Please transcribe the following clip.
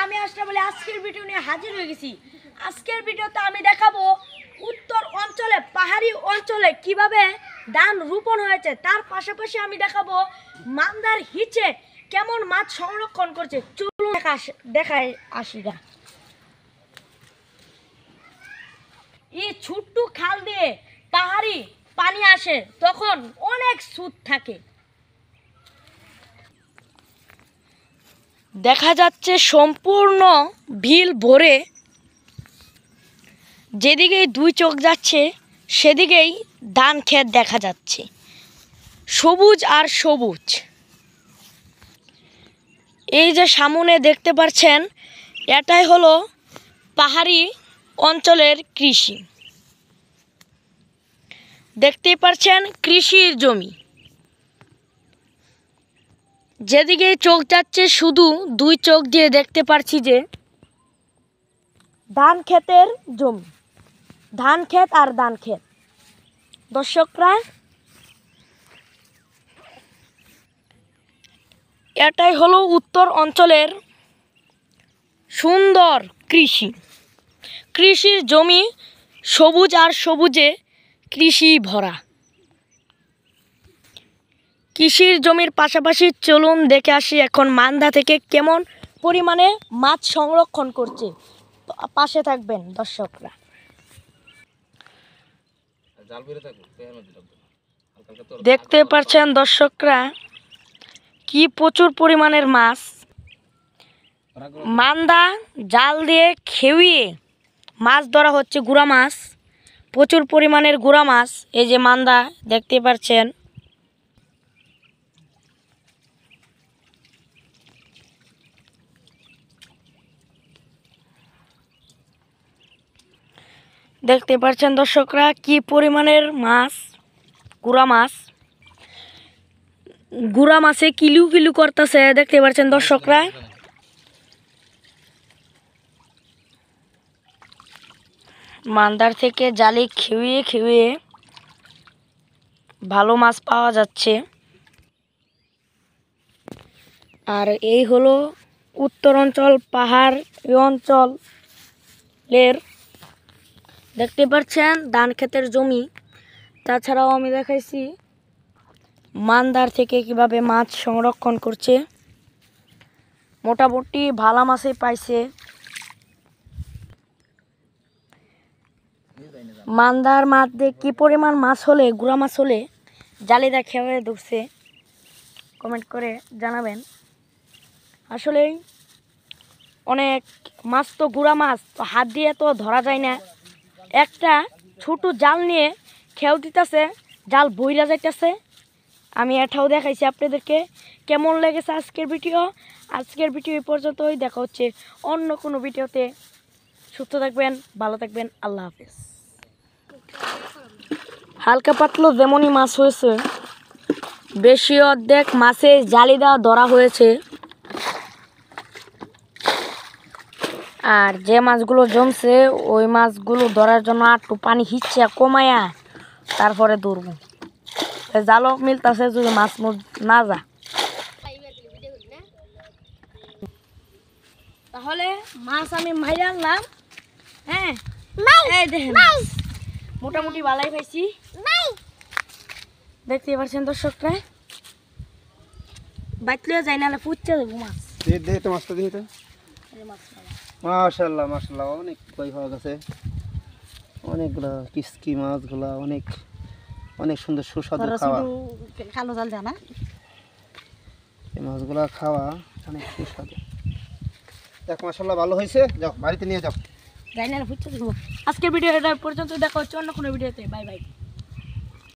আমি আশরাফ আলী আজকের ভিডিও নিয়ে হাজির হয়ে গেছি। আজকের ভিডিওতে আমি দেখাবো উত্তর অঞ্চলে পাহাড়ি অঞ্চলে কিভাবে ধান রোপণ হয়েছে, তার পাশাপাশি আমি দেখাবো মান্দার হিচে কেমন মাছ সংরক্ষণ করছে। চলুন দেখায় আসিগা। এই ছোট্ট খাল দিয়ে পাহাড়ি পানি আসে, তখন অনেক স্রোত থাকে। দেখা যাচ্ছে সম্পূর্ণ বিল ভরে, যেদিকেই দুই চোখ যাচ্ছে সেদিকেই ধান ক্ষেত দেখা যাচ্ছে, সবুজ আর সবুজ। এই যে সামনে দেখতে পাচ্ছেন, এটাই হলো পাহাড়ি অঞ্চলের কৃষি। দেখতেই পাচ্ছেন কৃষির জমি, যেদিকে চোখ যাচ্ছে শুধু দুই চোখ দিয়ে দেখতে পাচ্ছি যে ধান ক্ষেতের জমি, ধান ক্ষেত আর ধান ক্ষেত। দর্শকরা, এটাই হলো উত্তর অঞ্চলের সুন্দর কৃষি। কৃষির জমি সবুজ আর সবুজে কৃষি ভরা। কৃষির জমির পাশাপাশি চলুন দেখে আসি এখন মান্দা থেকে কেমন পরিমাণে মাছ সংরক্ষণ করছে। পাশে থাকবেন দর্শকরা। দেখতে পাচ্ছেন দর্শকরা, কি প্রচুর পরিমাণের মাছ। মান্দা জাল দিয়ে খেউয়ে মাছ ধরা হচ্ছে, গুড়া মাছ, প্রচুর পরিমাণের গুড়া মাছ। এই যে মান্দা দেখতে পাচ্ছেন। দেখতে পাচ্ছেন দর্শকরা, কি পরিমাণের মাছ, গুড়া মাছ। গুড়া মাছে কিলু কিলু করতেছে, দেখতে পাচ্ছেন দর্শকরা। মান্দার থেকে জালে খেয়ে খেয়ে ভালো মাছ পাওয়া যাচ্ছে। আর এই হলো উত্তর অঞ্চল, পাহাড় অঞ্চলের দেখতে পাচ্ছেন ধান ক্ষেতের জমি। তাছাড়াও আমি দেখাইছি মান্দার থেকে কিভাবে মাছ সংরক্ষণ করছে। মোটামুটি ভালো মাছই পাইছে। মান্দার মধ্যে কি পরিমাণ মাছ হলে, গুড়া মাছ হলে জালিদা খেয়ে ঢুকছে, কমেন্ট করে জানাবেন। আসলেই অনেক মাছ তো গুড়া মাছ, তো হাত দিয়ে তো ধরা যায় না। একটা ছোট জাল নিয়ে খেয়াও দিতেছে, জাল বইরা যাইতেছে। আমি এটাও দেখাইছি আপনাদেরকে। কেমন লেগেছে আজকের ভিডিও? আজকের ভিডিও এই পর্যন্তই। দেখা হচ্ছে অন্য কোনো ভিডিওতে। সুস্থ থাকবেন, ভালো থাকবেন, আল্লাহ হাফেজ। হালকা পাতলা যেমনই মাছ হয়েছে, বেশি অর্ধেক মাছে জালি দেওয়া ধরা হয়েছে। আর যে মাছগুলো জমছে ওই মাছগুলো ধরার জন্য একটু পানি হিচ্ছে কমায়া তারপরে ধরবো। জালও মিলতেছে যদি মাছ না যা। তাহলে মাছ আমি মাইরে আনলাম। হ্যাঁ, এই দেখেন মোটামুটি ভালাই পাইছি। দেখতে পাচ্ছেন দর্শকরা, বাইতলেও যাই না, পুচ্ছে দেবো মাছ। মাছটা দিই তো। মাশাআল্লাহ মাশাআল্লাহ, অনেক কই পাওয়া গেছে। অনেকগুলা কিসকি মাছগুলা অনেক অনেক সুন্দর সুস্বাদু খাওয়া। কালো জাল জানা এই মাছগুলা খাওয়া অনেক সুস্বাদু। দেখ মাশাআল্লাহ ভালো হয়েছে, যাও বাড়িতে নিয়ে যাও। যাই না, পুচ্ছে দেবো। আজকের ভিডিও এটা পর্যন্ত। দেখা হচ্ছে অন্য কোনো ভিডিওতে। Bye bye.